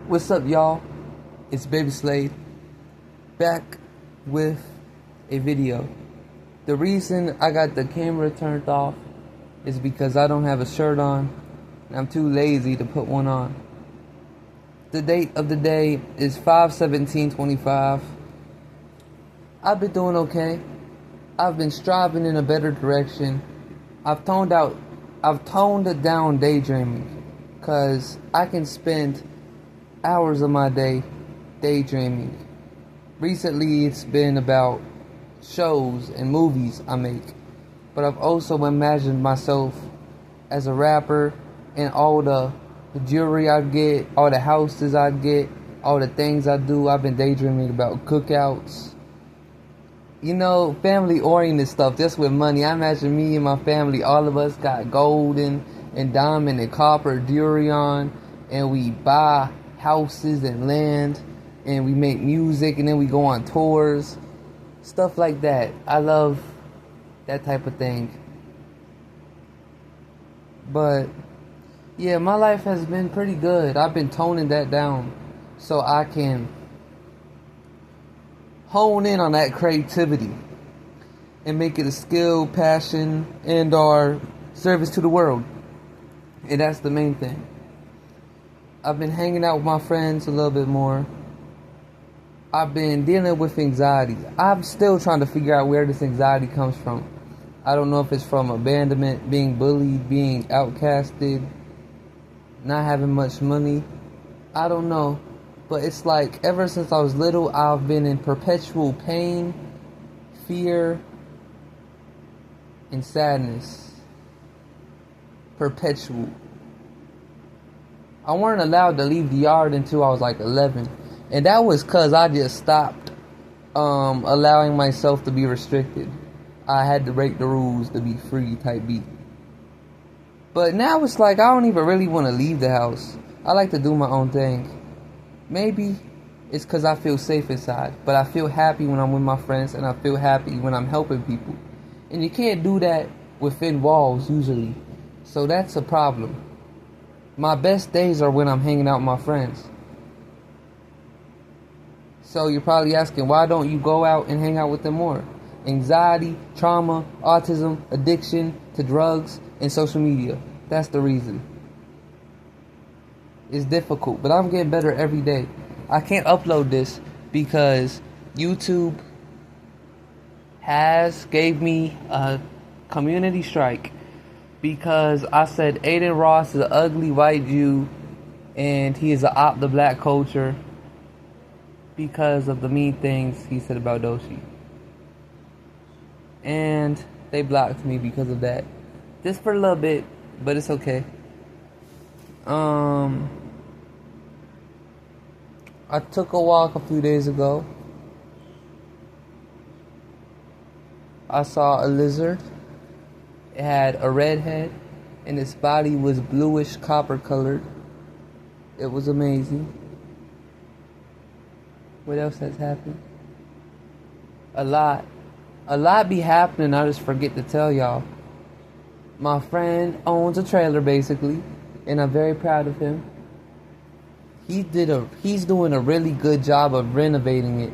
What's up, y'all? It's Baby Slade back with a video. The reason I got the camera turned off is because I don't have a shirt on and I'm too lazy to put one on. The date of the day is 5/17/25. I've been doing okay. I've been striving in a better direction. I've toned down daydreaming, because I can spend hours of my day daydreaming. Recently it's been about shows and movies I make, but I've also imagined myself as a rapper and all the jewelry I get, all the houses I get, all the things I do. I've been daydreaming about cookouts, family oriented stuff, just with money. I imagine me and my family, all of us got golden and diamond and copper jewelry on, and we buy houses and land, and we make music, and then we go on tours, stuff like that. I love that type of thing. But yeah, my life has been pretty good. I've been toning that down so I can hone in on that creativity and make it a skill, passion, and or service to the world. And that's the main thing. I've been hanging out with my friends a little bit more. I've been dealing with anxiety. I'm still trying to figure out where this anxiety comes from. I don't know if it's from abandonment, being bullied, being outcasted, not having much money. I don't know. But it's like ever since I was little, I've been in perpetual pain, fear, and sadness. Perpetual. I weren't allowed to leave the yard until I was like 11. And that was because I just stopped allowing myself to be restricted. I had to break the rules to be free type beat. But now it's like I don't even really want to leave the house. I like to do my own thing. Maybe it's because I feel safe inside, but I feel happy when I'm with my friends, and I feel happy when I'm helping people. And you can't do that within walls usually, so that's a problem. My best days are when I'm hanging out with my friends. So you're probably asking, why don't you go out and hang out with them more? Anxiety, trauma, autism, addiction to drugs, and social media. That's the reason. It's difficult, but I'm getting better every day. I can't upload this because YouTube gave me a community strike because I said Aiden Ross is an ugly white Jew and he is an op the black culture because of the mean things he said about Doshi. And they blocked me because of that. Just for a little bit, but it's okay. I took a walk a few days ago. I saw a lizard. It had a red head, and its body was bluish copper colored. It was amazing. What else has happened? A lot be happening. I just forget to tell y'all. My friend owns a trailer basically, and I'm very proud of him. He's doing a really good job of renovating it.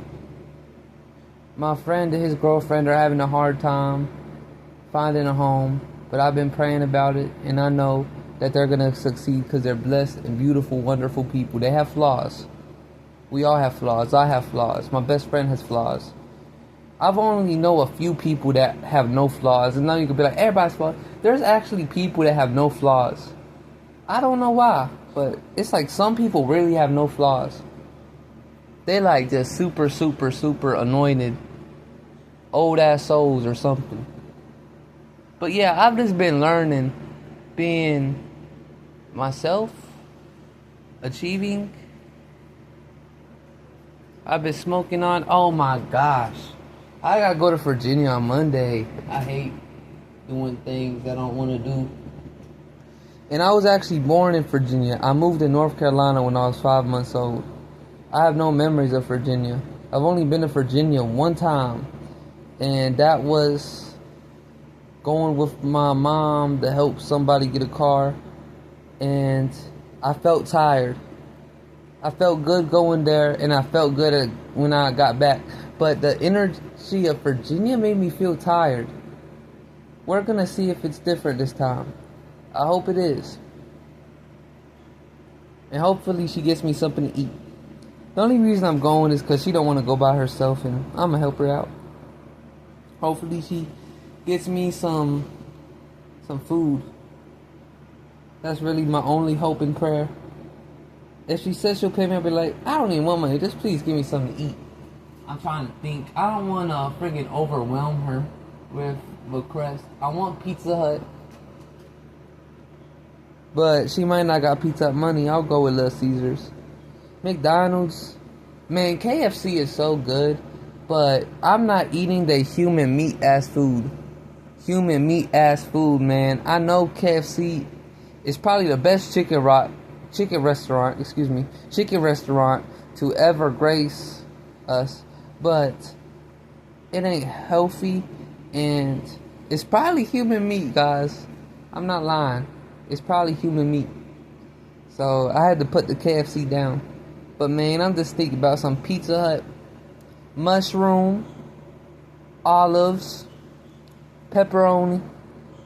My friend and his girlfriend are having a hard time finding a home, but I've been praying about it, and I know that they're gonna succeed because they're blessed and beautiful, wonderful people. They have flaws. We all have flaws. I have flaws. My best friend has flaws. I've only know a few people that have no flaws, and now you could be like, everybody's flawed. There's actually people that have no flaws. I don't know why, but it's like some people really have no flaws. They like just super, super, super anointed old ass souls or something. But yeah, I've just been learning, being myself, achieving. I've been smoking on. Oh my gosh, I gotta go to Virginia on Monday. I hate doing things I don't want to do. And I was actually born in Virginia. I moved to North Carolina when I was 5 months old. I have no memories of Virginia. I've only been to Virginia one time, and that was going with my mom to help somebody get a car, and I felt tired. I felt good going there, and I felt good when I got back. But the energy of Virginia made me feel tired. We're gonna see if it's different this time. I hope it is. And hopefully she gets me something to eat. The only reason I'm going is because she don't want to go by herself, and I'm gonna help her out. Hopefully she gets me some food. That's really my only hope and prayer. If she says she'll pay me, I'll be like, I don't even want money. Just please give me something to eat. I'm trying to think. I don't want to friggin' overwhelm her with requests. I want Pizza Hut. But she might not got Pizza Hut money. I'll go with Little Caesars. McDonald's. Man, KFC is so good. But I'm not eating the human meat ass food. Human meat ass food, man. I know KFC is probably the best chicken restaurant to ever grace us, but it ain't healthy, and it's probably human meat, guys. I'm not lying. It's probably human meat. So I had to put the KFC down. But man, I'm just thinking about some Pizza Hut, mushroom, olives, pepperoni,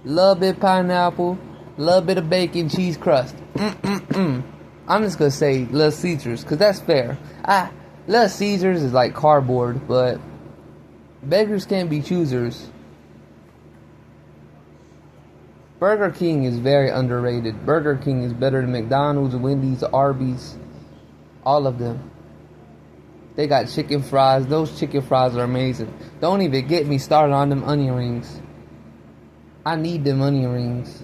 little bit of pineapple, little bit of bacon, cheese crust. I'm just gonna say Little Caesars, cause that's fair. Little Caesars is like cardboard, but beggars can't be choosers. Burger King is very underrated. Burger King is better than McDonald's, Wendy's, Arby's, all of them. They got chicken fries. Those chicken fries are amazing. Don't even get me started on them onion rings. I need them onion rings.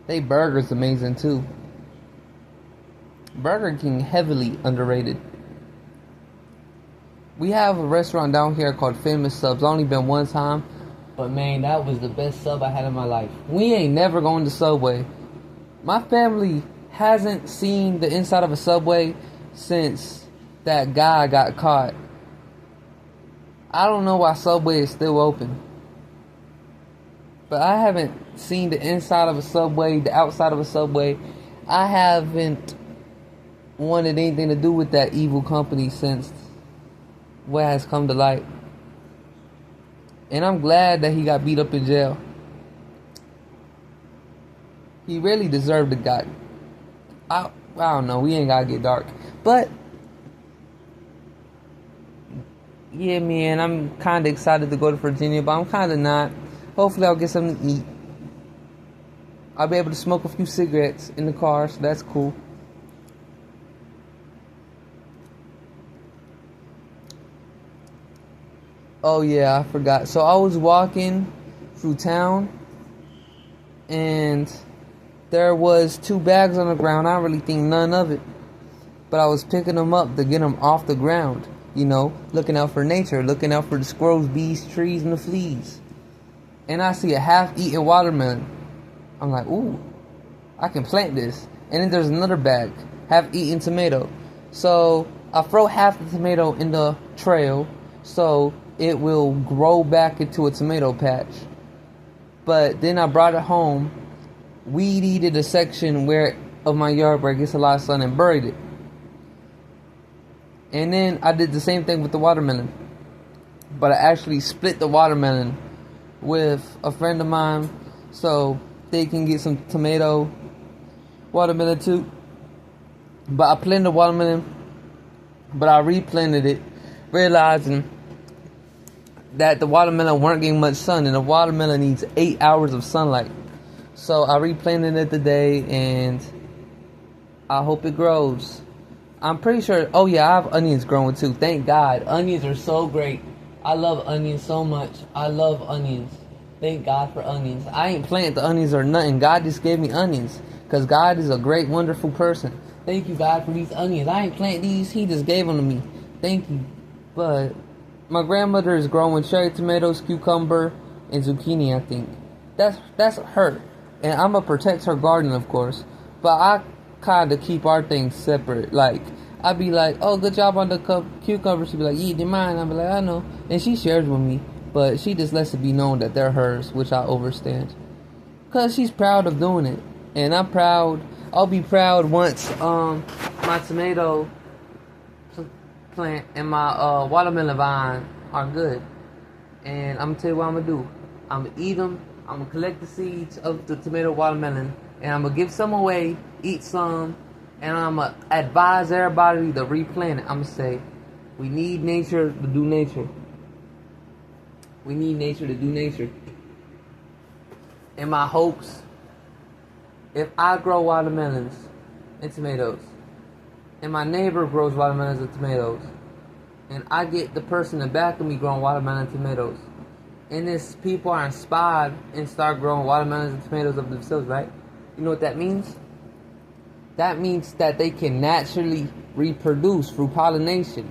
They burgers amazing too. Burger King heavily underrated. We have a restaurant down here called Famous Subs. Only been one time, but man, that was the best sub I had in my life. We ain't never going to Subway. My family hasn't seen the inside of a Subway since that guy got caught. I don't know why Subway is still open. But I haven't seen the inside of a Subway, the outside of a Subway. I haven't wanted anything to do with that evil company since what has come to light. And I'm glad that he got beat up in jail. He really deserved it, God. I don't know. We ain't gotta get dark. But yeah, man, I'm kind of excited to go to Virginia, but I'm kind of not. Hopefully I'll get something to eat. I'll be able to smoke a few cigarettes in the car, so that's cool. Oh yeah, I forgot. So I was walking through town, and there was 2 bags on the ground. I don't really think none of it, but I was picking them up to get them off the ground. You know, looking out for nature, looking out for the squirrels, bees, trees, and the fleas. And I see a half-eaten watermelon. I'm like, ooh, I can plant this. And then there's another bag, half-eaten tomato. So I throw half the tomato in the trail so it will grow back into a tomato patch. But then I brought it home, weed-eated a section of my yard where it gets a lot of sun, and buried it. And then I did the same thing with the watermelon. But I actually split the watermelon with a friend of mine so they can get some watermelon too. But I planted the watermelon, but I replanted it, realizing that the watermelon weren't getting much sun, and the watermelon needs 8 hours of sunlight. So I replanted it today, and I hope it grows. I'm pretty sure. Oh yeah, I have onions growing too. Thank God. Onions are so great. I love onions so much. I love onions. Thank God for onions. I ain't planted the onions or nothing. God just gave me onions. Because God is a great, wonderful person. Thank you, God, for these onions. I ain't planted these. He just gave them to me. Thank you. But my grandmother is growing cherry tomatoes, cucumber, and zucchini, I think. That's her. And I'm going to protect her garden, of course. But I kind of keep our things separate. Like, I'd be like, oh, good job on the cucumber. She'd be like, yeah, they're mine. I'd be like, I know. And she shares with me. But she just lets it be known that they're hers, which I understand. Because she's proud of doing it. And I'm proud I'll be proud once my tomato plant and my watermelon vine are good. And I'm gonna tell you what I'm gonna do. I'm gonna eat them. I'm gonna collect the seeds of the tomato watermelon, and I'm gonna give some away, eat some, and I'm gonna advise everybody to replant it. I'm gonna say, we need nature to do nature. We need nature to do nature. And my hopes, if I grow watermelons and tomatoes, and my neighbor grows watermelons and tomatoes, and I get the person in the back of me growing watermelon and tomatoes, and this people are inspired and start growing watermelons and tomatoes of themselves, right? You know what that means? That means that they can naturally reproduce through pollination.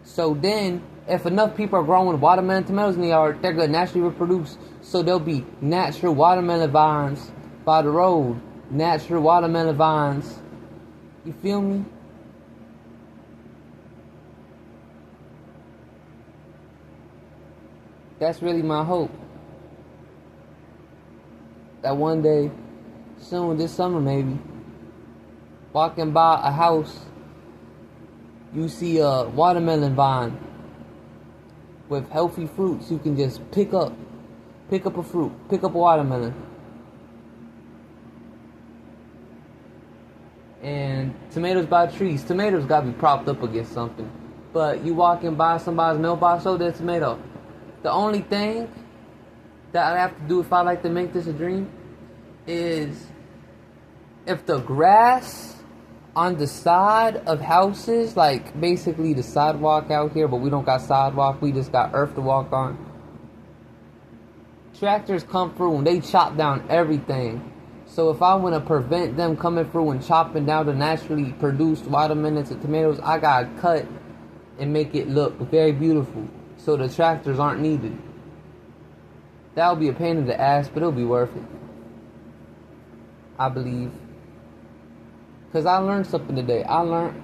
So then, if enough people are growing watermelon and tomatoes in the yard, they're going to naturally reproduce. So there'll be natural watermelon vines by the road. Natural watermelon vines. You feel me? That's really my hope. That one day, soon this summer maybe, walking by a house, you see a watermelon vine with healthy fruits. You can just pick up a fruit, pick up a watermelon. And tomatoes by trees. Tomatoes gotta be propped up against something. But you walking by somebody's mailbox, oh, there's a tomato. The only thing that I have to do if I like to make this a dream is if the grass on the side of houses, like basically the sidewalk out here, but we don't got sidewalk, we just got earth to walk on. Tractors come through and they chop down everything. So if I want to prevent them coming through and chopping down the naturally produced watermelons and tomatoes, I gotta cut and make it look very beautiful, so the tractors aren't needed. That'll be a pain in the ass, but it'll be worth it, I believe. Because I learned something today. I learned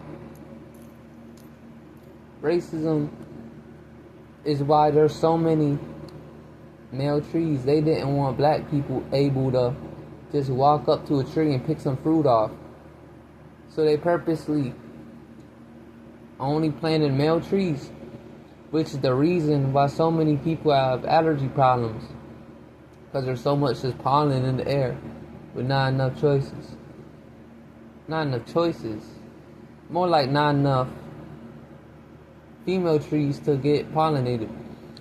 racism is why there's so many male trees. They didn't want black people able to just walk up to a tree and pick some fruit off. So they purposely only planted male trees, which is the reason why so many people have allergy problems. Because there's so much just pollen in the air with not enough choices. Not enough choices. More like not enough female trees to get pollinated.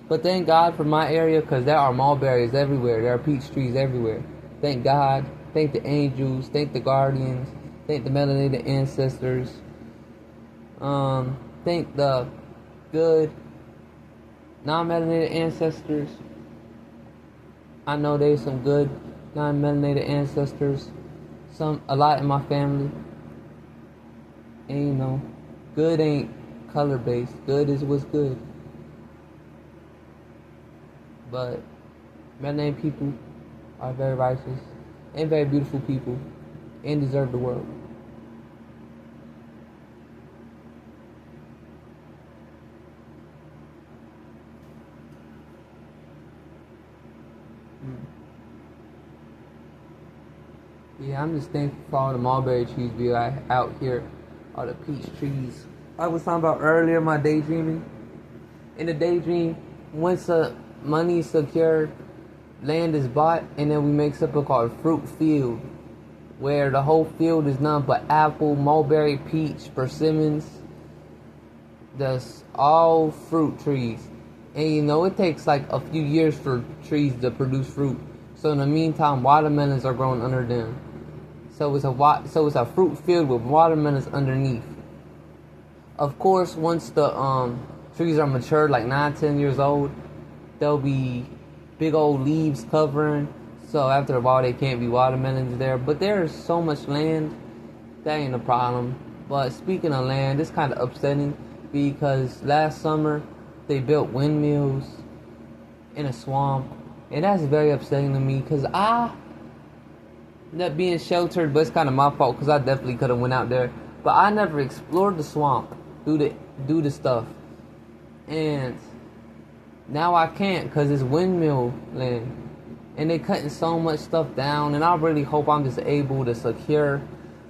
But thank God for my area, because there are mulberries everywhere. There are peach trees everywhere. Thank God. Thank the angels. Thank the guardians. Thank the melanated ancestors. Thank the good non-melanated ancestors. I know there's some good non-melanated ancestors. A lot in my family. And you know, good ain't color based. Good is what's good. But melanated people are very righteous and very beautiful people and deserve the world. Yeah, I'm just thankful for all the mulberry trees we got out here, all the peach trees. I was talking about earlier my daydreaming. In the daydream, once money is secured, land is bought, and then we make something called fruit field, where the whole field is none but apple, mulberry, peach, persimmons. That's all fruit trees. And you know, it takes like a few years for trees to produce fruit. So in the meantime, watermelons are growing under them. So it's a fruit field with watermelons underneath. Of course, once the trees are matured, like 9-10 years old, there'll be big old leaves covering. So after a while, they can't be watermelons there. But there's so much land, that ain't a problem. But speaking of land, it's kind of upsetting because last summer they built windmills in a swamp. And that's very upsetting to me because I end up being sheltered, but it's kind of my fault because I definitely could have went out there. But I never explored the swamp, do the stuff. And now I can't because it's windmill land. And they cutting so much stuff down. And I really hope I'm just able to secure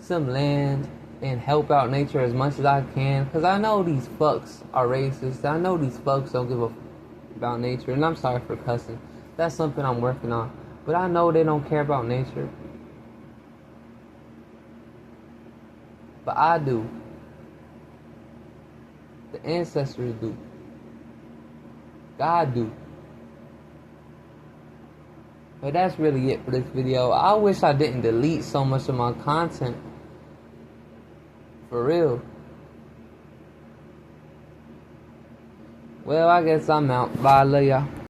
some land and help out nature as much as I can. Because I know these fucks are racist. I know these fucks don't give a about nature. And I'm sorry for cussing. That's something I'm working on. But I know they don't care about nature. But I do. The ancestors do. God do. But that's really it for this video. I wish I didn't delete so much of my content. For real. Well, I guess I'm out. Bye, love y'all.